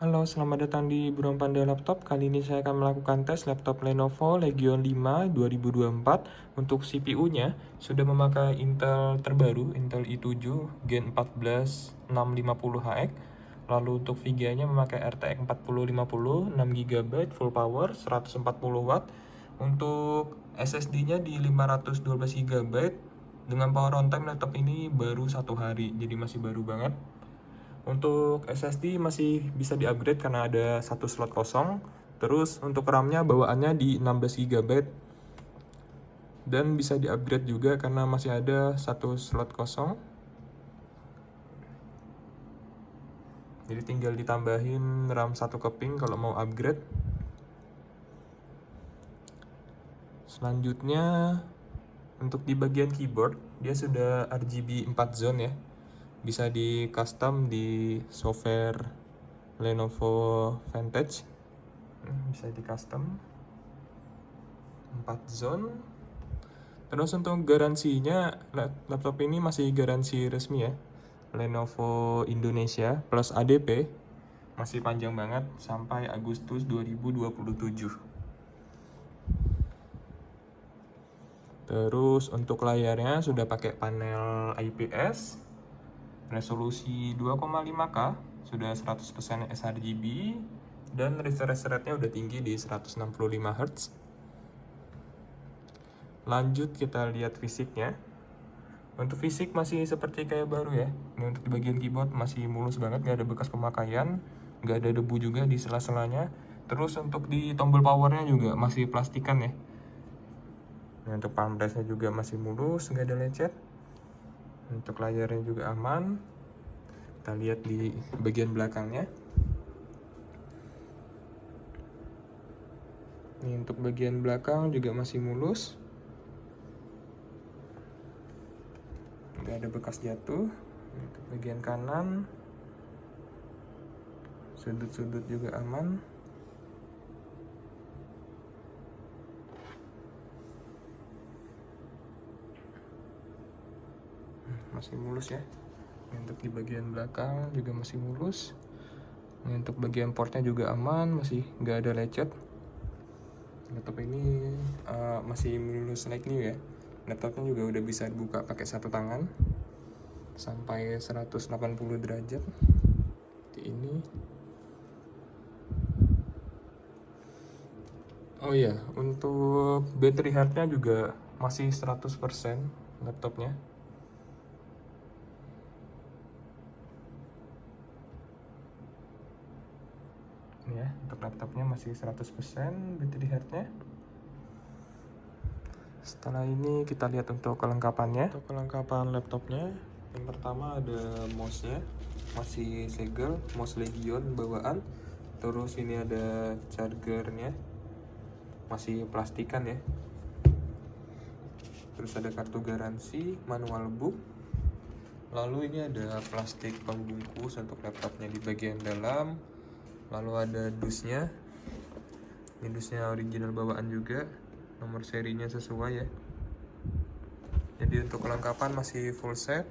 Halo, selamat datang di Burung Panda Laptop. Kali ini saya akan melakukan tes laptop Lenovo Legion 5 2024. Untuk CPU-nya sudah memakai Intel terbaru, Intel i7 Gen 14 650HX. Lalu untuk VGA-nya memakai RTX 4050, 6GB, full power, 140 Watt. Untuk SSD-nya di 512GB. Dengan power on time laptop ini baru 1 hari, jadi masih baru banget. Untuk SSD masih bisa di-upgrade karena ada satu slot kosong. Terus untuk RAM-nya bawaannya di 16GB dan bisa di-upgrade juga karena masih ada satu slot kosong. Jadi tinggal ditambahin RAM 1 keping kalau mau upgrade. Selanjutnya untuk di bagian keyboard dia sudah RGB 4 zone ya. Bisa di custom di software Lenovo Vantage. Bisa di custom 4 zone. Terus untuk garansinya, laptop ini masih garansi resmi ya, Lenovo Indonesia plus ADP, masih panjang banget sampai Agustus 2027. Terus untuk layarnya sudah pakai panel IPS, resolusi 2,5K, sudah 100% sRGB, dan refresh rate-nya udah tinggi di 165 Hz. Lanjut kita lihat fisiknya. Untuk fisik masih seperti kayak baru ya. Ini untuk di bagian keyboard masih mulus banget, nggak ada bekas pemakaian, nggak ada debu juga di sela-selanya. Terus untuk di tombol powernya juga masih plastikan ya. Nah, untuk palm rest-nya juga masih mulus, nggak ada lecet. Untuk layarnya juga aman. Kita lihat di bagian belakangnya. Ini untuk bagian belakang juga masih mulus, nggak ada bekas jatuh. Untuk bagian kanan, sudut-sudut juga aman. Masih mulus ya. Ini untuk di bagian belakang juga masih mulus. Ini untuk bagian portnya juga aman, masih nggak ada lecet. Laptop ini masih mulus like new ya. Laptopnya juga udah bisa dibuka pakai satu tangan sampai 180 derajat seperti ini. Oh iya, untuk battery health-nya juga masih 100% laptopnya. Ya, untuk laptopnya masih 100% battery health-nya. Setelah ini kita lihat untuk kelengkapannya. Untuk kelengkapan laptopnya, yang pertama ada mouse-nya, masih segel, mouse Legion bawaan. Terus ini ada chargernya, masih plastikan ya. Terus ada kartu garansi, manual book. Lalu ini ada plastik pembungkus untuk laptopnya di bagian dalam. Lalu ada dusnya. Ini dusnya original bawaan juga, nomor serinya sesuai ya. Jadi untuk kelengkapan masih full set,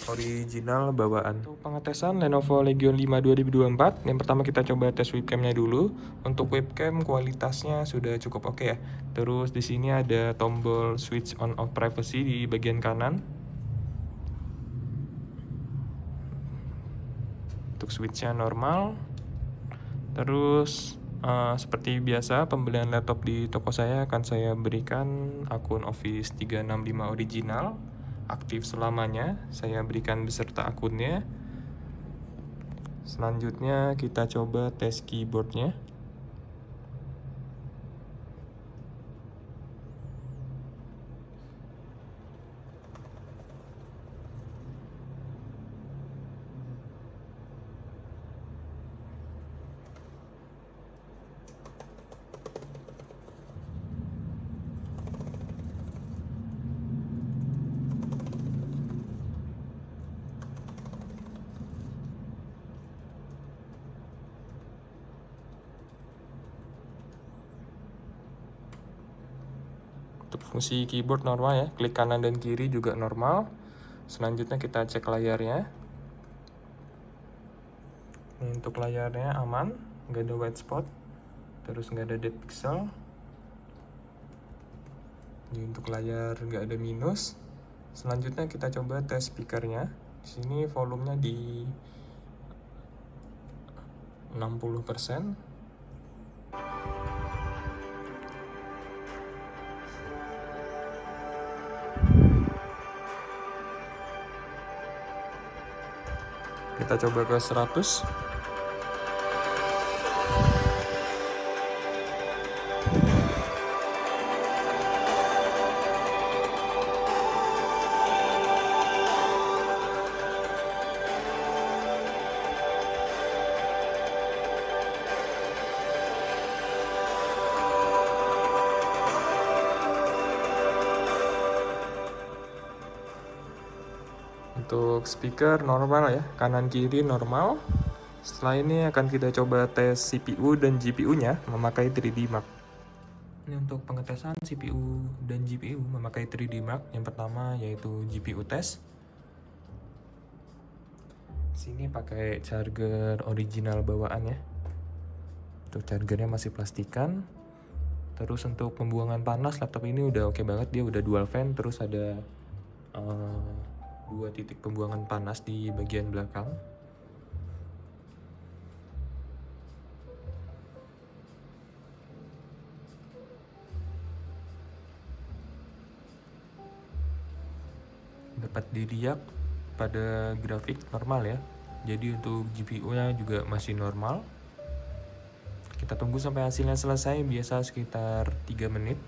original bawaan. Untuk pengetesan Lenovo Legion 5 2024, yang pertama kita coba tes webcamnya dulu. Untuk webcam kualitasnya sudah cukup oke ya. Terus di sini ada tombol switch on off privacy di bagian kanan. Untuk switchnya normal. Terus seperti biasa pembelian laptop di toko saya akan saya berikan akun Office 365 original aktif selamanya. Saya berikan beserta akunnya. Selanjutnya kita coba tes keyboardnya. Untuk fungsi keyboard normal ya, klik kanan dan kiri juga normal. Selanjutnya kita cek layarnya. Ini untuk layarnya aman, nggak ada white spot, terus nggak ada dead pixel. Ini untuk layar nggak ada minus. Selanjutnya kita coba tes speakernya. Di sini volumenya di 60%. Kita coba ke 100. Untuk speaker normal ya, kanan kiri normal. Setelah ini akan kita coba tes CPU dan GPU-nya memakai 3D Mark. Ini untuk pengetesan CPU dan GPU memakai 3D Mark. Yang pertama yaitu GPU test. Sini pakai charger original bawaan ya. Untuk chargernya masih plastikan. Terus untuk pembuangan panas laptop ini udah oke banget, dia udah dual fan, terus ada 2 titik pembuangan panas di bagian belakang. Dapat dilihat pada grafik normal ya. Jadi untuk GPU-nya juga masih normal. Kita tunggu sampai hasilnya selesai, biasa sekitar 3 menit.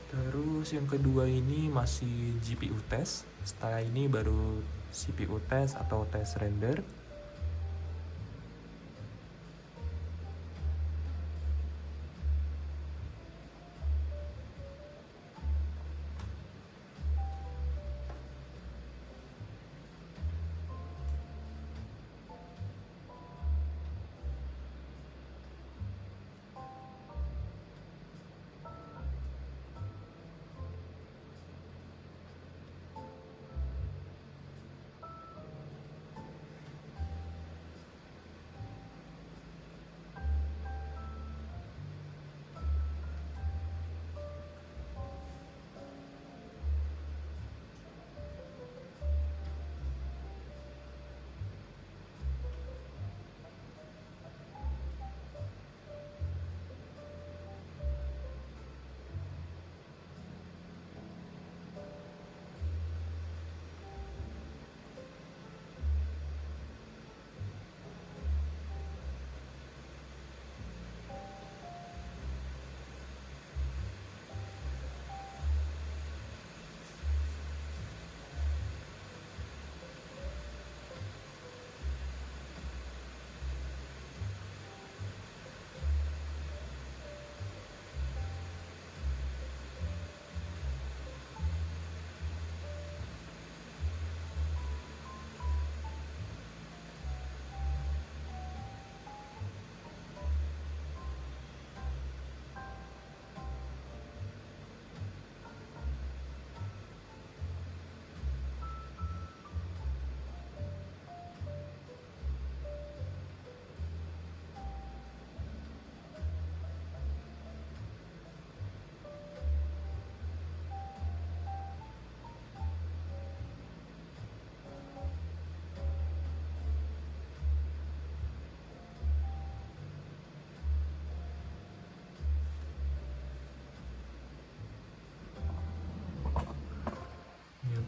Terus yang kedua ini masih GPU test. Setelah ini baru CPU test atau test render.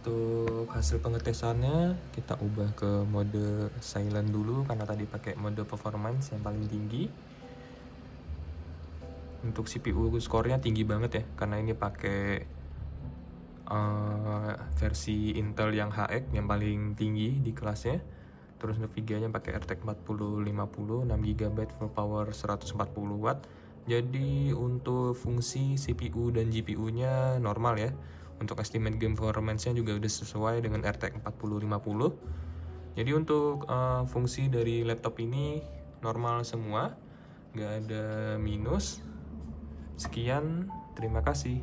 Untuk hasil pengetesannya kita ubah ke mode silent dulu karena tadi pakai mode performance yang paling tinggi. Untuk CPU skornya tinggi banget ya karena ini pakai versi Intel yang HX yang paling tinggi di kelasnya. Terus untuk VGA-nya pakai RTX 4050, 6GB, full power 140 watt. Jadi untuk fungsi CPU dan GPU-nya normal ya. Untuk estimate game performance-nya juga udah sesuai dengan RTX 4050. Jadi untuk fungsi dari laptop ini normal semua, nggak ada minus. Sekian, terima kasih.